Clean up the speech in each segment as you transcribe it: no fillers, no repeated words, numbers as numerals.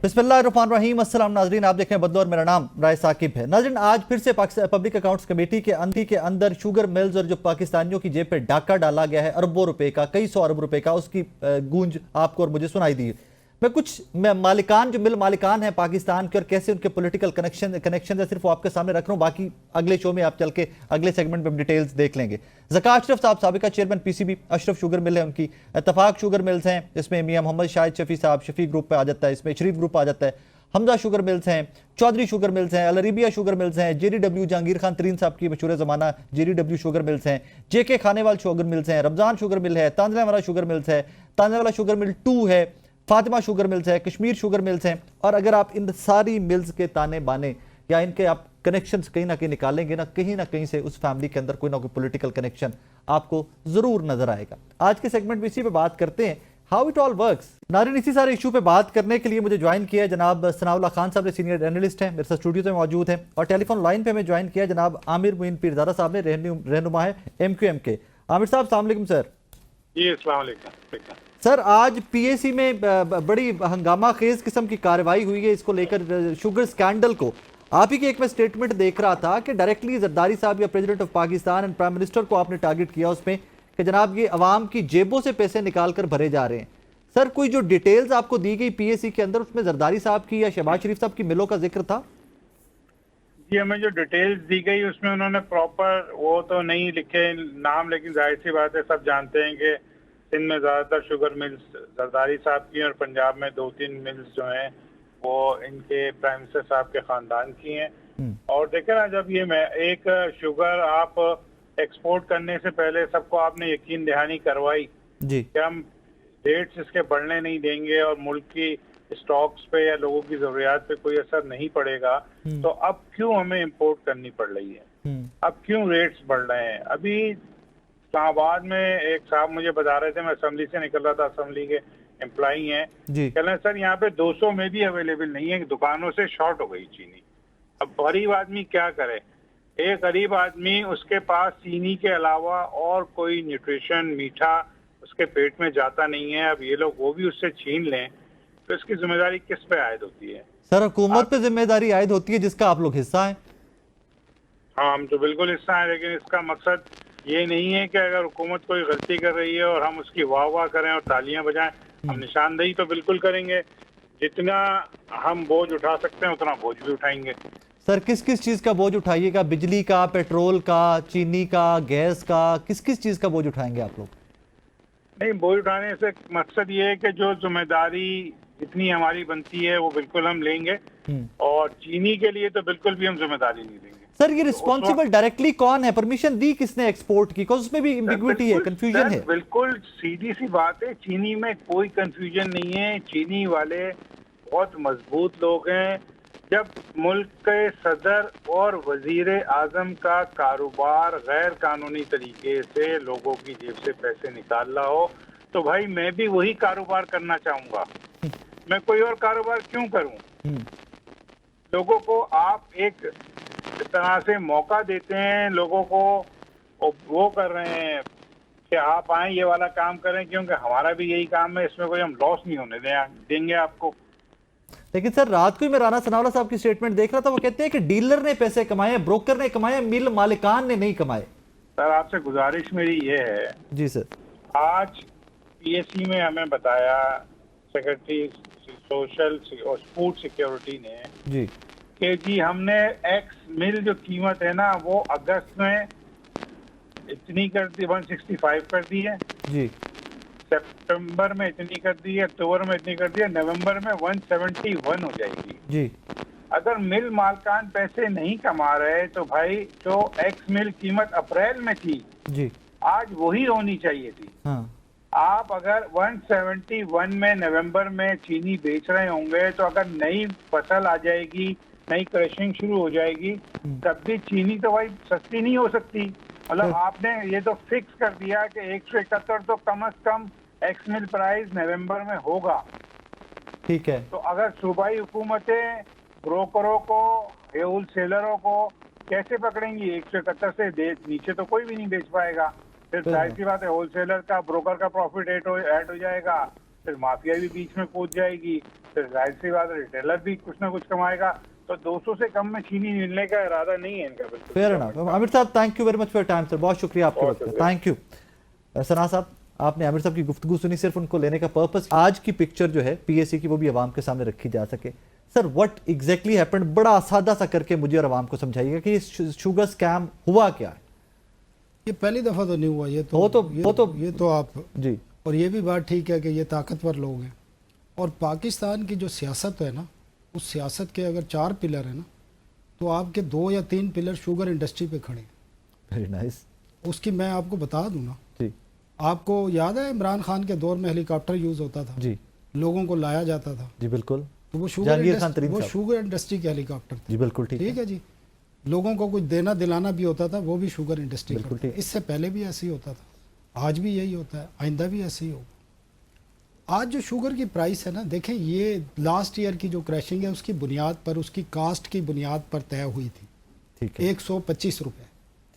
बिस्मिल्लाहिर्रहमानिर्रहीम। अस्सलाम नाजरीन, आप देखें बदलो और मेरा नाम राय साकिब है। नाजरीन, आज फिर से पब्लिक अकाउंट्स कमेटी के अंदर शुगर मिल्स और जो पाकिस्तानियों की जेब पे डाका डाला गया है अरबों रुपए का, कई सौ अरब रुपए का, उसकी गूंज आपको और मुझे सुनाई दी। मैं मालिकान, जो मिल मालिकान है पाकिस्तान के, और कैसे उनके पॉलिटिकल कनेक्शन है, सिर्फ वो आपके सामने रख रहा हूँ। बाकी अगले शो में आप चल के अगले सेगमेंट में डिटेल्स देख लेंगे। ज़का अशरफ साहब साबिका chairman PCB Ashraf sugar mill है उनकी। इत्तफाक शुगर मिल्स हैं, इसमें मियां मोहम्मद शाहिद शफी साहब शफी ग्रुप पे आ जाता है, इसमें शरीफ ग्रुप आ जाता है। हमजा शुगर मिल्स हैं, चौधरी शुगर मिल्स हैं, अल अरेबिया शुगर मिल्स हैं, JDW जहांगीर खान तरीन साहब की मशहूर ज़माना JDW शुगर मिल्स हैं, JK खानेवाल शुगर मिल्स हैं, रमज़ान शुगर मिल है, तांजलावाला शुगर मिल्स है, तांजलावाला शुगर मिल 2 है, फातिमा शुगर मिल्स है, कश्मीर शुगर मिल्स हैं। और अगर आप इन सारी मिल्स के ताने बाने या इनके आप कनेक्शंस कहीं ना कहीं निकालेंगे ना कहीं से उस फैमिली के अंदर कोई ना कोई पॉलिटिकल कनेक्शन आपको जरूर नजर आएगा। आज के सेगमेंट में इसी पे बात करते हैं, how it all works. Narin, इसी सारे इशू पे बात करने के लिए मुझे ज्वाइन किया है जनाब सनाउल्लाह खान साहब ने, सीनियर एनालिस्ट हैं, मेरे साथ स्टूडियो में मौजूद हैं। और टेलीफोन लाइन पे हमें ज्वाइन किया है जनाब आमिर मुइन पीरजादा साहब ने, रहनुमा है MQM के। आमिर साहब अस्सलाम वालेकुम सर। जी अस्सलाम वालेकुम सर, आज PAC में बड़ी हंगामा खेज किस्म की कार्रवाई हुई है इसको लेकर, शुगर स्कैंडल को। आप ही के एक मैं स्टेटमेंट देख रहा था कि डायरेक्टली जरदारी साहब या president of Pakistan and prime minister को आपने टारगेट किया उसमें कि जनाब ये अवाम की जेबों से पैसे निकाल कर भरे जा रहे हैं। सर, कोई जो डिटेल्स आपको दी गई PAC के अंदर, उसमें जरदारी साहब की या शहबाज शरीफ साहब की मिलों का जिक्र था? जी, हमें जो डिटेल्स दी गई उसमें उन्होंने प्रॉपर वो तो नहीं लिखे नाम, लेकिन जाहिर सी बात है सब जानते हैं कि सिंध में ज़्यादातर शुगर मिल्स जरदारी साहब की और पंजाब में 2-3 मिल्स जो हैं वो इनके प्राइम मिनिस्टर साहब के ख़ानदान की हैं। और देखें ना, जब ये एक शुगर आप एक्सपोर्ट करने से पहले सबको आपने यकीन दहानी करवाई जी कि हम रेट्स इसके बढ़ने नहीं देंगे और मुल्क की स्टॉक्स पे या लोगों की जरूरियात पे कोई असर नहीं पड़ेगा, तो अब क्यों हमें इंपोर्ट करनी पड़ रही है? अब क्यों रेट्स बढ़ रहे हैं? अभी इस्लामाबाद में एक साहब मुझे बता रहे थे, मैं असेंबली से निकल रहा था, असेंबली के एम्प्लॉई हैं, कह रहे हैं सर यहाँ पे 200 में भी अवेलेबल नहीं है, दुकानों से शॉर्ट हो गई चीनी। अब गरीब आदमी क्या करे? एक गरीब आदमी, उसके पास चीनी के अलावा और कोई न्यूट्रिशन मीठा उसके पेट में जाता नहीं है। अब ये लोग वो भी उससे छीन लें तो इसकी जिम्मेदारी किस पे आयद होती है? सर, हुकूमत पे जिम्मेदारी आयद होती है जिसका आप लोग हिस्सा हैं। हाँ, हम तो बिल्कुल हिस्सा हैं, लेकिन इसका मकसद ये नहीं है कि अगर हुकूमत कोई गलती कर रही है और हम उसकी वाह वाह करें और तालियां बजाएं। हम निशानदेही तो बिल्कुल करेंगे, जितना हम बोझ उठा सकते हैं उतना बोझ भी उठाएंगे। सर, किस किस चीज का बोझ उठाइएगा? बिजली का, पेट्रोल का, चीनी का, गैस का, किस किस चीज का बोझ उठाएंगे आप लोग? नहीं, बोझ उठाने से मकसद ये है कि जो जिम्मेदारी जितनी हमारी बनती है वो बिल्कुल हम लेंगे, और चीनी के लिए तो बिल्कुल भी हम जिम्मेदारी नहीं लेंगे। सर, ये रिस्पॉन्सिबल डायरेक्टली कौन है? परमिशन दी किसने एक्सपोर्ट की? बिकॉज़ उसमें भी एम्बिग्विटी है, कंफ्यूजन है। बिल्कुल सीधी सी बात है, चीनी में कोई कंफ्यूजन नहीं है। चीनी वाले बहुत मजबूत लोग हैं। जब मुल्क के सदर और वजीर आजम का कारोबार गैर कानूनी तरीके से लोगों की जेब से पैसे निकाल रहा हो, तो भाई मैं भी वही कारोबार करना चाहूंगा। मैं कोई और कारोबार क्यों करूं? लोगों को आप एक तरह से मौका देते हैं, लोगों को वो कर रहे हैं कि आप आए ये वाला काम करें, क्योंकि हमारा भी यही काम है, इसमें कोई हम लॉस नहीं होने देंगे आपको। लेकिन सर, रात को ही मैं राना सनाउल्लाह साहब की स्टेटमेंट देख रहा था, वो कहते हैं कि डीलर ने पैसे कमाए, ब्रोकर ने कमाए, मिल मालिकान ने नहीं कमाए। सर, आपसे गुजारिश मेरी ये है। जी सर। आज PAC में हमें बताया सेक्रेटरी सोशल और फूड सिक्योरिटी ने जी कि जी हमने एक्स मिल जो कीमत है ना वो अगस्त में इतनी कर दी, 165 कर दी है जी, सितंबर में इतनी कर दी है, अक्टूबर में इतनी कर दी है, नवंबर में 171 हो जाएगी जी। अगर मिल मालकान पैसे नहीं कमा रहे तो भाई जो एक्स मिल कीमत अप्रैल में थी जी, आज वही होनी चाहिए थी। हाँ। आप अगर 171 में नवंबर में चीनी बेच रहे होंगे तो अगर नई फसल आ जाएगी, नई क्रशिंग शुरू हो जाएगी, तब भी चीनी तो भाई सस्ती नहीं हो सकती। मतलब आपने ये तो फिक्स कर दिया कि 171 तो कम से कम एक्स मिल प्राइस नवंबर में होगा। ठीक है। तो अगर सूबाई हुकूमतें ब्रोकरों को, होल सेलरों को कैसे पकड़ेंगी? 171 से नीचे तो कोई भी नहीं बेच पाएगा। फिर जाहिर सी बात है होलसेलर का, ब्रोकर का प्रॉफिट ऐड हो जाएगा, फिर माफिया भी बीच में कूद जाएगी, फिर जाहिर सी बात है रिटेलर भी कुछ ना कुछ कमाएगा। तो 200 से कम में चीनी मिलने का इरादा नहीं है इनका। बिल्कुल फेयर एनफ। आमिर साहब, thank you very much for time sir, बहुत शुक्रिया आपके वक्त का, थैंक यू। सना साहब, आपने आमिर साहब की गुफ्तगू सुनी, सिर्फ उनको लेने का पर्पस आज की पिक्चर जो है पीएससी की वो भी आवाम के सामने रखी जा सके। सर व्हाट एग्जैक्टली हैपेंड, बड़ा सादा सा करके मुझे और आवाम को समझाइएगा कि ये शुगर स्कैम हुआ क्या है। ये पहली दफा तो नहीं हुआ, ये तो आप जी, और ये भी बात ठीक है कि ये ताकतवर लोग हैं। और पाकिस्तान की जो सियासत है ना, उस सियासत के अगर 4 पिलर है ना, तो आपके 2 या 3 पिलर शुगर इंडस्ट्री पे खड़े हैं। Very nice. उसकी मैं आपको बता दूं ना, जी, आपको याद है इमरान खान के दौर में हेलीकॉप्टर यूज होता था जी, लोगों को लाया जाता था। जी बिल्कुल, तो वो जहांगीर शुगर इंडस्ट्री के हेलीकॉप्टर थे। जी बिल्कुल ठीक है जी। लोगों को कुछ देना दिलाना भी होता था, वो भी शुगर इंडस्ट्री बिल्कुल करता था। ठीक। इससे पहले भी ऐसे ही होता था, आज भी यही होता है, आइंदा भी ऐसे ही होगा। आज जो शुगर की प्राइस है ना, देखें ये लास्ट ईयर की जो क्रैशिंग है उसकी बुनियाद पर, उसकी कास्ट की बुनियाद पर तय हुई थी। ठीक है, 125 रुपए।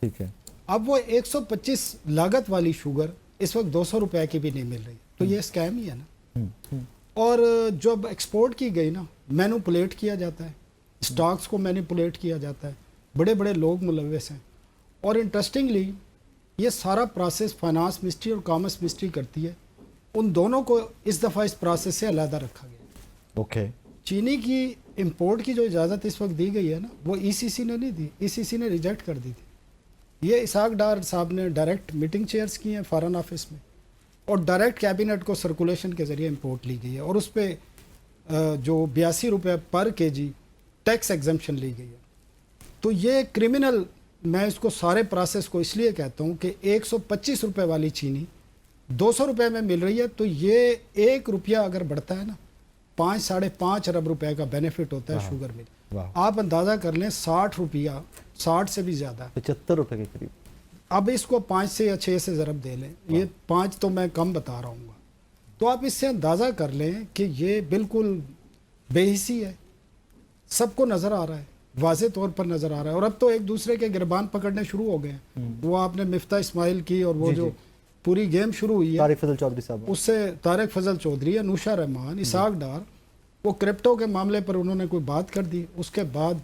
ठीक है। अब वो 125 लागत वाली शुगर इस वक्त 200 रुपए की भी नहीं मिल रही, तो ये स्कैम ही है ना। और जब एक्सपोर्ट की गई ना, मैनिपुलेट किया जाता है, स्टॉक्स को मैनिपुलेट किया जाता है, बड़े बड़े लोग मुलव्वस हैं। और इंटरेस्टिंगली ये सारा प्रोसेस फाइनेंस मिनिस्ट्री और कॉमर्स मिनिस्ट्री करती है। उन दोनों को इस दफ़ा इस प्रोसेस से अलहदा रखा गया। ओके। चीनी की इंपोर्ट की जो इजाज़त इस वक्त दी गई है ना, वो ईसीसी ने नहीं दी, ईसीसी ने रिजेक्ट कर दी थी। ये इसाक डार साहब ने डायरेक्ट मीटिंग चेयर्स की हैं फॉरेन ऑफिस में, और डायरेक्ट कैबिनेट को सर्कुलेशन के ज़रिए इंपोर्ट ली गई है, और उस पर जो 82 रुपये पर केजी टैक्स एग्जम्पशन ली गई है। तो ये क्रिमिनल, मैं इसको सारे प्रोसेस को इसलिए कहता हूँ कि 125 रुपये वाली चीनी 200 रुपये में मिल रही है, तो ये 1 रुपया अगर बढ़ता है ना, 5-5.5 अरब रुपए का बेनिफिट होता है शुगर मिल। आप अंदाज़ा कर लें 60 रुपया, 60 से भी ज़्यादा, 75 रुपए के करीब। अब इसको 5 से या 6 से ज़रब दे लें, ये 5 तो मैं कम बता रहा हूँ, तो आप इससे अंदाज़ा कर लें कि ये बिल्कुल बेहिसी है। सबको नज़र आ रहा है, वाज़े तौर पर नज़र आ रहा है। और अब तो एक दूसरे के गिरबान पकड़ने शुरू हो गए हैं। वो आपने मिफ्ता इस्माइल की और वो जो पूरी गेम शुरू हुई है तारिक फजल चौधरी साहब, उससे तारिक फजल चौधरी, नूशा रहमान, इसाक डार, वो क्रिप्टो के मामले पर उन्होंने कोई बात कर दी। उसके बाद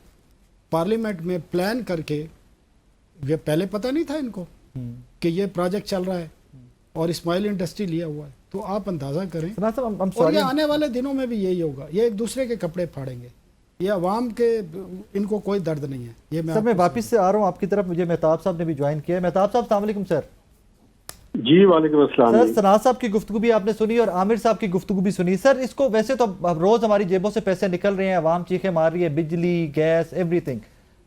पार्लियामेंट में प्लान करके, ये पहले पता नहीं था इनको कि ये प्रोजेक्ट चल रहा है और इस्माइल इंडस्ट्री लिया हुआ है। तो आप अंदाज़ा करें, और ये आने वाले दिनों में भी यही होगा। ये एक दूसरे के कपड़े फाड़ेंगे, ये अवाम के, इनको कोई दर्द नहीं है। ये मैं वापस से आ रहा हूँ आपकी तरफ। मुझे मेहताब साहब ने भी ज्वाइन किया है। मेहताब साहब, अस्सलाम वालेकुम सर। जी वालेकुम अस्सलाम। सर, सना साहब की गुफ्तगू भी आपने सुनी और आमिर साहब की गुफ्तगू भी सुनी। सर, इसको वैसे तो रोज हमारी जेबों से पैसे निकल रहे हैं, अवाम चीखें मार रही है, बिजली, गैस, एवरीथिंग,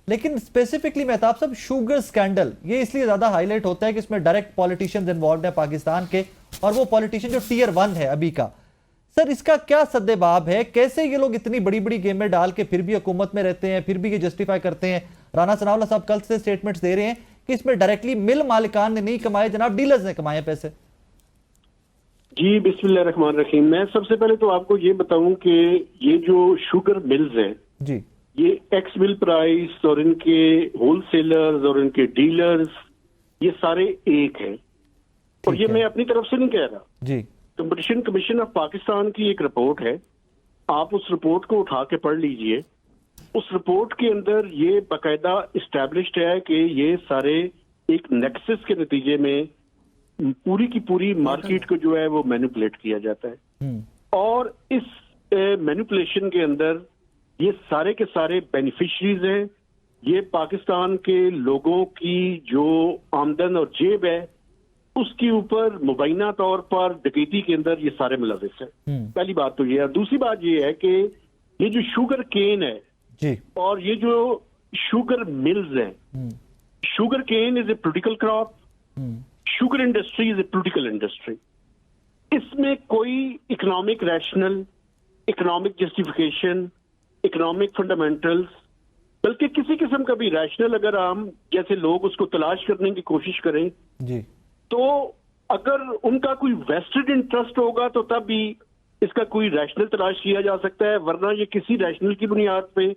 लेकिन स्पेसिफिकली मेहताब साहब, शुगर स्कैंडल ये इसलिए ज्यादा हाईलाइट होता है कि इसमें डायरेक्ट पॉलिटिशियंस इन्वॉल्व है पाकिस्तान के, और वो पॉलिटिशियन जो टियर 1 है अभी का। सर, इसका क्या सद्देबाब है? कैसे ये लोग इतनी बड़ी बड़ी गेमें डाल के फिर भी हुकूमत में रहते हैं, फिर भी ये जस्टिफाई करते हैं? राना सनाउल्लाह साहब कल से स्टेटमेंट्स दे रहे हैं कि इसमें डायरेक्टली मिल मालिकान ने नहीं कमाए, जनाब डीलर्स ने कमाए पैसे। जी बिस्मिल्लाहिर्रहमानिर्रहीम। मैं सबसे पहले तो आपको ये बताऊं कि ये जो शुगर मिल्स हैं जी, ये एक्स मिल प्राइस और इनके होलसेलर्स और इनके डीलर्स ये सारे एक हैं। और ये मैं अपनी तरफ से नहीं कह रहा, जी, कंपटीशन कमीशन ऑफ पाकिस्तान की एक रिपोर्ट है। आप उस रिपोर्ट को उठा के पढ़ लीजिए। उस रिपोर्ट के अंदर ये बाकायदा इस्टेब्लिश्ड है कि ये सारे एक नेक्सस के नतीजे में पूरी की पूरी मार्केट को जो है वो मैनिपुलेट किया जाता है। और इस मैनिपुलेशन के अंदर ये सारे के सारे बेनिफिशरीज हैं। ये पाकिस्तान के लोगों की जो आमदन और जेब है उसके ऊपर मुबैना तौर पर डकैती के अंदर ये सारे मुलविस हैं। पहली बात तो ये है। दूसरी बात ये है कि ये जो शुगर केन है जी, और ये जो शुगर मिल्स हैं, sugar cane is a political crop, sugar industry is a political industry. इसमें कोई economic rational, economic justification, economic fundamentals, बल्कि किसी किस्म का भी रैशनल अगर हम जैसे लोग उसको तलाश करने की कोशिश करें जी, तो अगर उनका कोई वेस्टेड इंटरेस्ट होगा तो तब भी इसका कोई रैशनल तलाश किया जा सकता है, वरना ये किसी रैशनल की बुनियाद पे,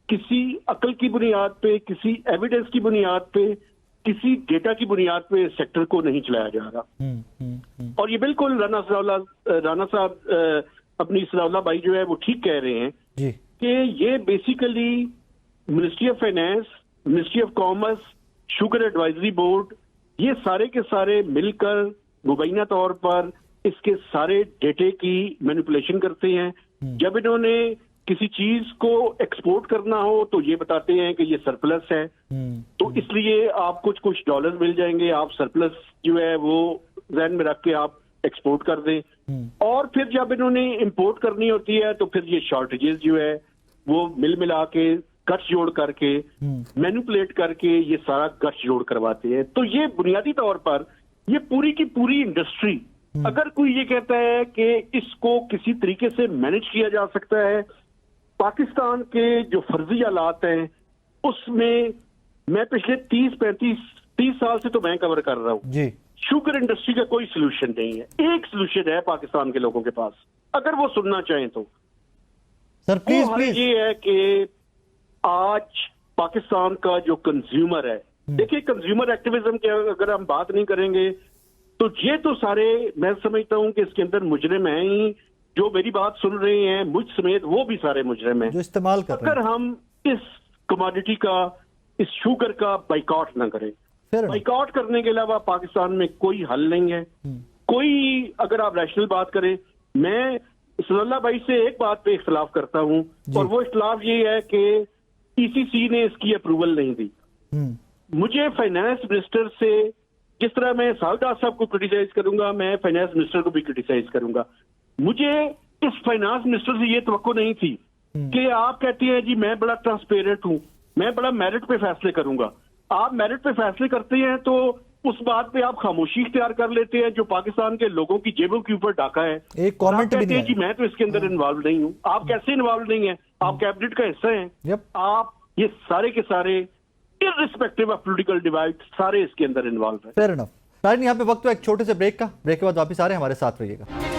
किसी अकल की बुनियाद पे, किसी एविडेंस की बुनियाद पे, किसी डेटा की बुनियाद पे सेक्टर को नहीं चलाया जा रहा। और ये बिल्कुल राणा साहब अपनी सनाउल्लाह भाई जो है वो ठीक कह रहे हैं जी कि ये basically ministry of finance, ministry of commerce, sugar advisory board, ये सारे के सारे मिलकर मुबैना तौर पर इसके सारे डेटे की मैनिपुलेशन करते हैं। जब इन्होंने किसी चीज को एक्सपोर्ट करना हो तो ये बताते हैं कि ये सरप्लस है, तो इसलिए आप कुछ डॉलर मिल जाएंगे, आप सरप्लस जो है वो जहन में रख के आप एक्सपोर्ट कर दें। और फिर जब इन्होंने इंपोर्ट करनी होती है तो फिर ये शॉर्टेजेस जो है वो मिला के गठ जोड़ करके मैनिपुलेट करके ये सारा गठ जोड़ करवाते हैं। तो ये बुनियादी तौर पर ये पूरी की पूरी इंडस्ट्री, अगर कोई ये कहता है कि इसको किसी तरीके से मैनेज किया जा सकता है, पाकिस्तान के जो फर्जी हालात हैं उसमें मैं पिछले 30 साल से तो मैं कवर कर रहा हूं जी। शुगर इंडस्ट्री का कोई सोल्यूशन नहीं है। एक सोल्यूशन है पाकिस्तान के लोगों के पास, अगर वो सुनना चाहें तो। सर प्लीज वो प्लीज। ये है कि आज पाकिस्तान का जो कंज्यूमर है, देखिए कंज्यूमर एक्टिविज्म की अगर हम बात नहीं करेंगे तो ये तो सारे, मैं समझता हूं कि इसके अंदर मुजरिम हैं ही, जो मेरी बात सुन रहे हैं मुझ समेत वो भी सारे मुजरिम हैं जो इस्तेमाल कर रहे अगर हैं। हम इस कमोडिटी का, इस शुगर का बाइकआउट ना करें। फिर बाइकआउट करने के अलावा पाकिस्तान में कोई हल नहीं है। कोई, अगर आप रैशनल बात करें, मैं सनाउल्लाह भाई से एक बात पे इख्तलाफ करता हूं और वो इख्तलाफ ये है कि ईसीसी ने इसकी अप्रूवल नहीं दी। मुझे फाइनेंस मिनिस्टर से, जिस तरह मैं सालदार साहब को क्रिटिसाइज करूंगा, मैं फाइनेंस मिनिस्टर को भी क्रिटिसाइज करूंगा। मुझे इस फाइनेंस मिनिस्टर से ये तवक्को नहीं थी कि आप कहते हैं जी मैं बड़ा ट्रांसपेरेंट हूं, मैं बड़ा मेरिट पे फैसले करूंगा। आप मेरिट पे फैसले करते हैं तो उस बात पे आप खामोशी इख्तियार कर लेते हैं जो पाकिस्तान के लोगों की जेबों के ऊपर डाका है। एक कमेंट भी नहीं जी मैं तो इसके अंदर इन्वॉल्व नहीं हूं। आप कैसे इन्वॉल्व नहीं है? आप कैबिनेट का हिस्सा हैं। आप ये सारे के सारे इररिस्पेक्टिव ऑफ पॉलिटिकल डिवाइड सारे इसके अंदर इन्वॉल्व है। Fair enough. यहाँ पे वक्त तो एक छोटे से ब्रेक का, ब्रेक के बाद वापस आ रहे हैं, हमारे साथ रहिएगा।